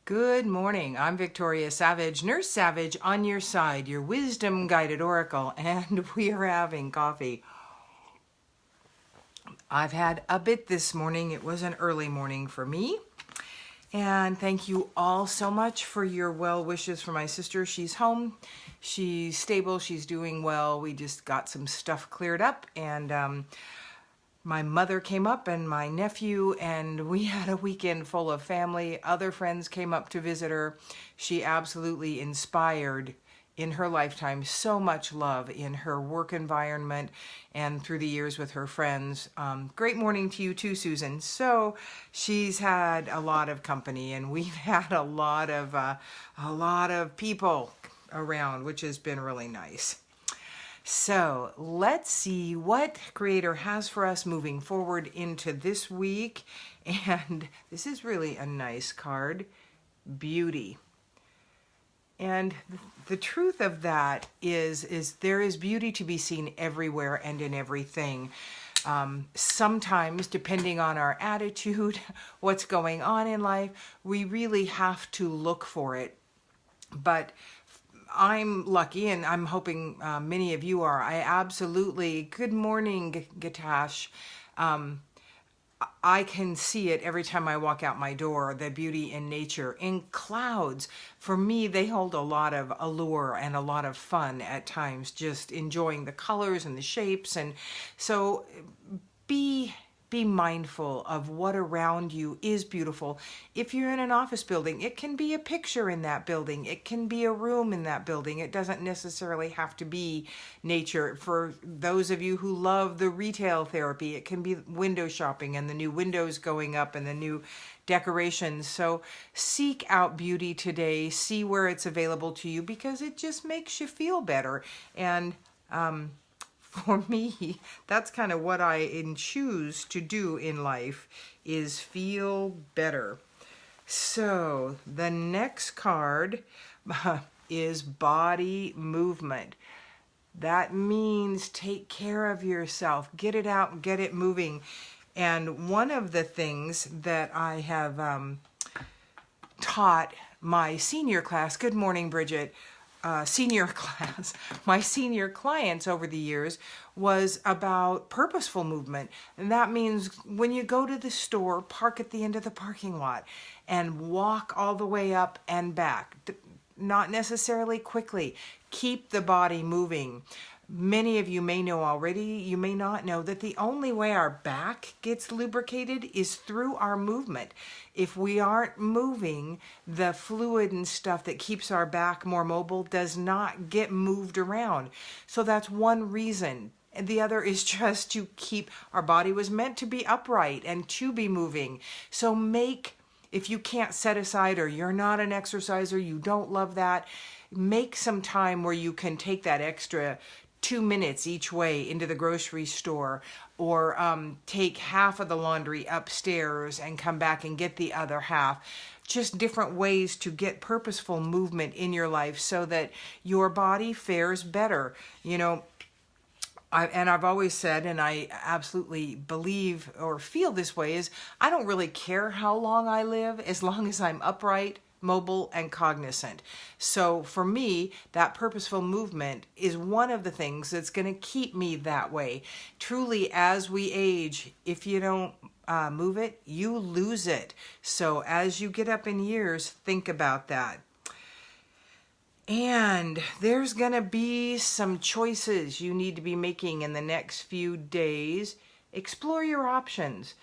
Good morning. I'm Victoria Savage, Nurse Savage on your side, your wisdom guided oracle, and we are having coffee. I've had a bit this morning. It was an early morning for me. And thank you all so much for your well wishes for my sister. She's home. She's stable. She's doing well. We just got some stuff cleared up, and my mother came up and my nephew, and we had a weekend full of family. Other friends came up to visit her. She absolutely inspired in her lifetime so much love in her work environment and through the years with her friends. Great morning to you too, Susan. So she's had a lot of company, and we've had a lot of people around, which has been really nice. So let's see what Creator has for us moving forward into this week. And this is really a nice card, Beauty. And the truth of that is there is beauty to be seen everywhere and in everything. Sometimes, depending on our attitude, what's going on in life, we really have to look for it. But I'm lucky, and I'm hoping many of you are. I absolutely, good morning, Gatash. I can see it every time I walk out my door, the beauty in nature. In clouds, for me, they hold a lot of allure and a lot of fun at times, just enjoying the colors and the shapes. And so be mindful of what around you is beautiful. If you're in an office building, it can be a picture in that building. It can be a room in that building. It doesn't necessarily have to be nature. For those of you who love the retail therapy, it can be window shopping and the new windows going up and the new decorations. So seek out beauty today. See where it's available to you, because it just makes you feel better. And for me, that's kind of what I choose to do in life, is feel better. So the next card is body movement. That means take care of yourself, get it out, get it moving. And one of the things that I have taught my senior class, good morning, Bridget, senior class, my senior clients over the years, was about purposeful movement. And that means when you go to the store, park at the end of the parking lot and walk all the way up and back. Not necessarily quickly. Keep the body moving. Many of you may know already, you may not know, that the only way our back gets lubricated is through our movement. If we aren't moving, the fluid and stuff that keeps our back more mobile does not get moved around. So that's one reason. And the other is just to keep, our body was meant to be upright and to be moving. So if you can't set aside, or you're not an exerciser, you don't love that, make some time where you can take that extra 2 minutes each way into the grocery store, or take half of the laundry upstairs and come back and get the other half. Just different ways to get purposeful movement in your life so that your body fares better. You know, I've always said, and I absolutely believe or feel this way, is I don't really care how long I live as long as I'm upright, mobile, and cognizant. So for me, that purposeful movement is one of the things that's going to keep me that way. Truly, as we age, if you don't move it, you lose it. So as you get up in years, think about that. And there's going to be some choices you need to be making in the next few days. Explore your options.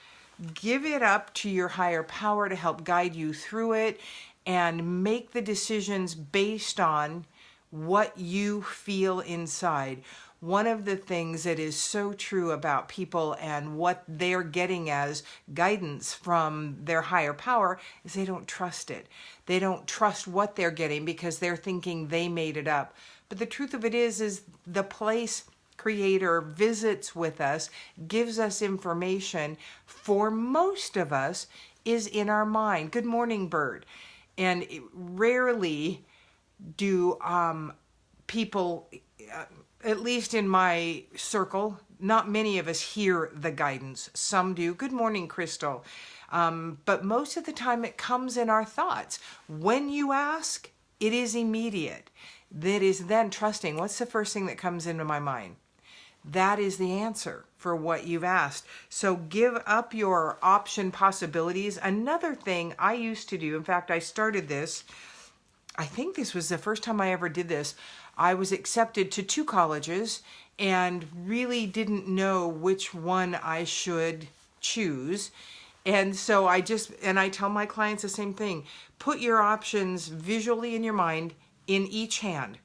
Give it up to your higher power to help guide you through it, and make the decisions based on what you feel inside. One of the things that is so true about people and what they're getting as guidance from their higher power is they don't trust it. They don't trust what they're getting because they're thinking they made it up. But the truth of it is the place Creator visits with us, gives us information, for most of us, is in our mind. Good morning, Bird. And rarely do people, at least in my circle, not many of us hear the guidance. Some do. Good morning, Crystal. But most of the time it comes in our thoughts. When you ask, it is immediate. That is then trusting. What's the first thing that comes into my mind? That is the answer for what you've asked. So give up your option possibilities. Another thing I used to do, in fact, I started this, I think this was the first time I ever did this. I was accepted to 2 colleges and really didn't know which one I should choose. And so I tell my clients the same thing. Put your options visually in your mind in each hand.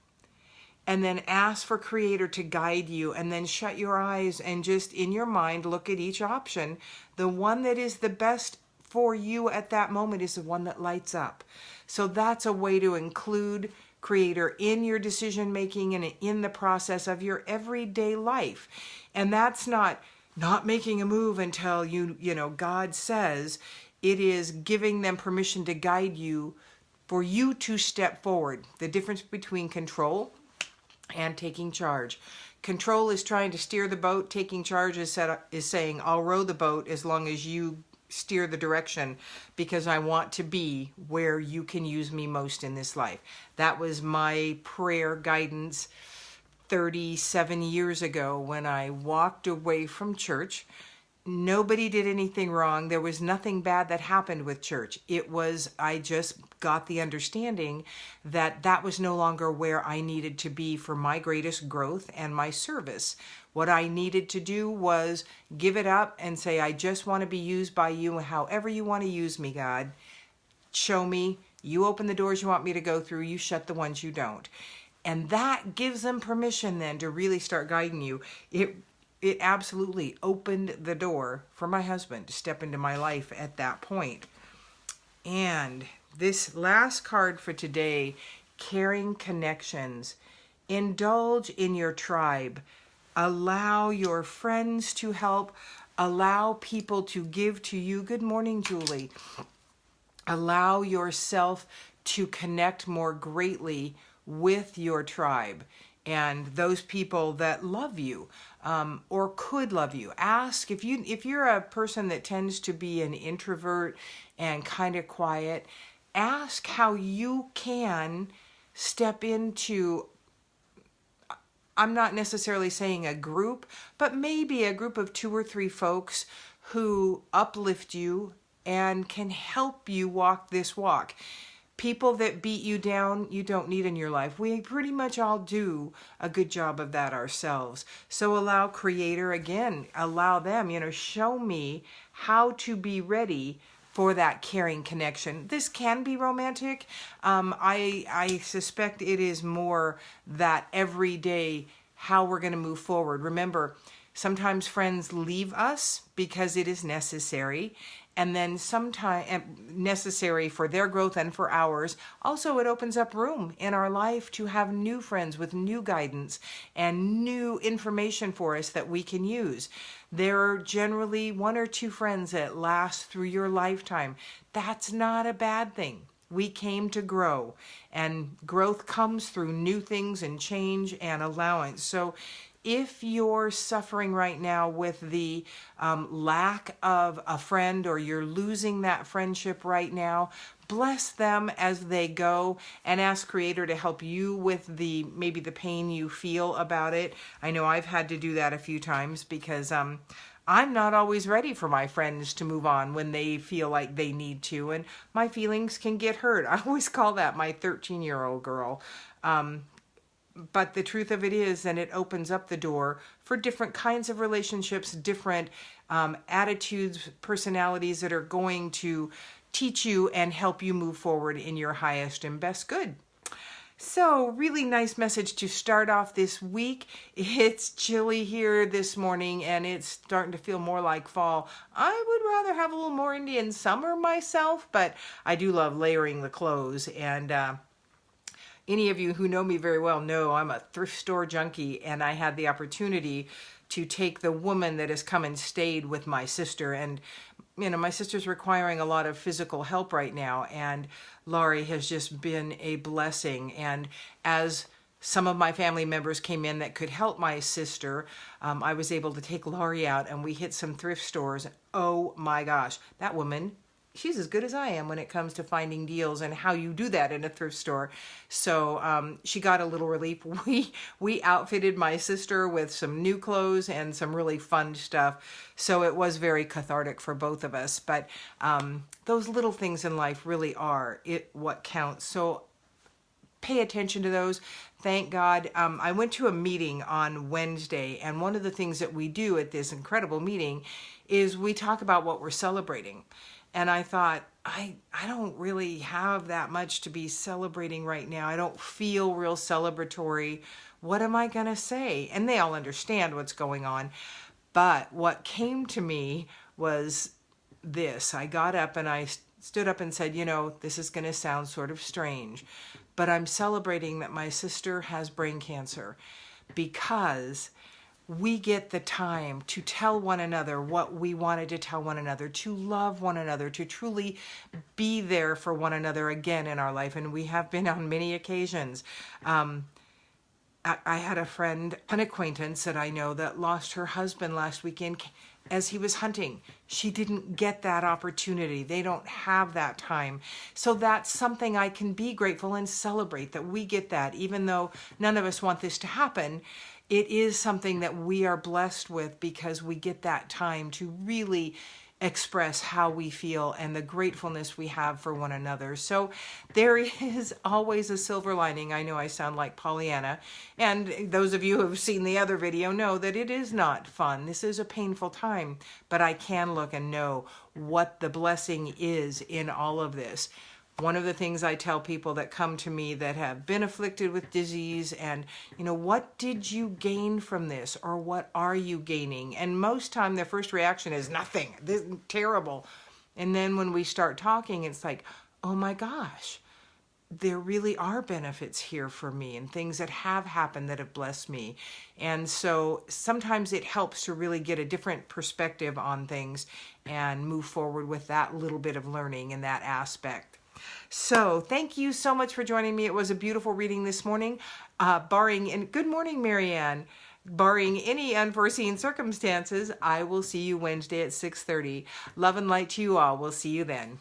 And then ask for Creator to guide you, and then shut your eyes and just in your mind look at each option. The one that is the best for you at that moment is the one that lights up. So that's a way to include Creator in your decision making and in the process of your everyday life. And that's not making a move until God says. It is giving them permission to guide you for you to step forward. The difference between control and taking charge. Control is trying to steer the boat. Taking charge is saying, I'll row the boat as long as you steer the direction, because I want to be where you can use me most in this life. That was my prayer guidance 37 years ago when I walked away from church. Nobody did anything wrong. There was nothing bad that happened with church. I just got the understanding that that was no longer where I needed to be for my greatest growth and my service. What I needed to do was give it up and say, I just want to be used by you however you want to use me, God. Show me. You open the doors you want me to go through. You shut the ones you don't. And that gives them permission then to really start guiding you. It absolutely opened the door for my husband to step into my life at that point. And this last card for today, caring connections. Indulge in your tribe. Allow your friends to help. Allow people to give to you. Good morning, Julie. Allow yourself to connect more greatly with your tribe and those people that love you or could love you. Ask if you're a person that tends to be an introvert and kind of quiet, ask how you can step into, I'm not necessarily saying a group, but maybe a group of 2 or 3 folks who uplift you and can help you walk this walk. People that beat you down, you don't need in your life. We pretty much all do a good job of that ourselves. So allow Creator, again, allow them, show me how to be ready for that caring connection. This can be romantic. I suspect it is more that everyday how we're going to move forward. Remember, sometimes friends leave us because it is necessary, and then sometimes necessary for their growth and for ours. Also, it opens up room in our life to have new friends with new guidance and new information for us that we can use. There are generally 1 or 2 friends that last through your lifetime. That's not a bad thing. We came to grow, and growth comes through new things and change and allowance. So if you're suffering right now with the lack of a friend, or you're losing that friendship right now, bless them as they go and ask Creator to help you with maybe the pain you feel about it. I know I've had to do that a few times because I'm not always ready for my friends to move on when they feel like they need to, and my feelings can get hurt. I always call that my 13-year-old girl. But the truth of it is, then it opens up the door for different kinds of relationships, different attitudes, personalities that are going to teach you and help you move forward in your highest and best good. So, really nice message to start off this week. It's chilly here this morning, and it's starting to feel more like fall. I would rather have a little more Indian summer myself, but I do love layering the clothes. And any of you who know me very well know I'm a thrift store junkie, and I had the opportunity to take the woman that has come and stayed with my sister. And, my sister's requiring a lot of physical help right now, and Laurie has just been a blessing. And as some of my family members came in that could help my sister. I was able to take Laurie out, and we hit some thrift stores. Oh my gosh, that woman, she's as good as I am when it comes to finding deals and how you do that in a thrift store. So she got a little relief. We outfitted my sister with some new clothes and some really fun stuff. So it was very cathartic for both of us. But those little things in life really are what counts. So pay attention to those. Thank God. I went to a meeting on Wednesday, and one of the things that we do at this incredible meeting is we talk about what we're celebrating. And I thought, I don't really have that much to be celebrating right now. I don't feel real celebratory. What am I going to say? And they all understand what's going on. But what came to me was this. I got up and I stood up and said, this is going to sound sort of strange, but I'm celebrating that my sister has brain cancer, because we get the time to tell one another what we wanted to tell one another, to love one another, to truly be there for one another again in our life. And we have been on many occasions. I had a friend, an acquaintance that I know, that lost her husband last weekend as he was hunting. She didn't get that opportunity. They don't have that time. So that's something I can be grateful and celebrate, that we get that. Even though none of us want this to happen, it is something that we are blessed with, because we get that time to really express how we feel and the gratefulness we have for one another. So there is always a silver lining. I know I sound like Pollyanna, and those of you who have seen the other video know that it is not fun. This is a painful time, but I can look and know what the blessing is in all of this. One of the things I tell people that come to me that have been afflicted with disease, and what did you gain from this, or what are you gaining? And most time their first reaction is nothing. This is terrible. And then when we start talking, it's like, oh my gosh, there really are benefits here for me, and things that have happened that have blessed me. And so sometimes it helps to really get a different perspective on things and move forward with that little bit of learning in that aspect. So thank you so much for joining me. It was a beautiful reading this morning, and good morning, Marianne. Barring any unforeseen circumstances, I will see you Wednesday at 6:30. Love and light to you all. We'll see you then.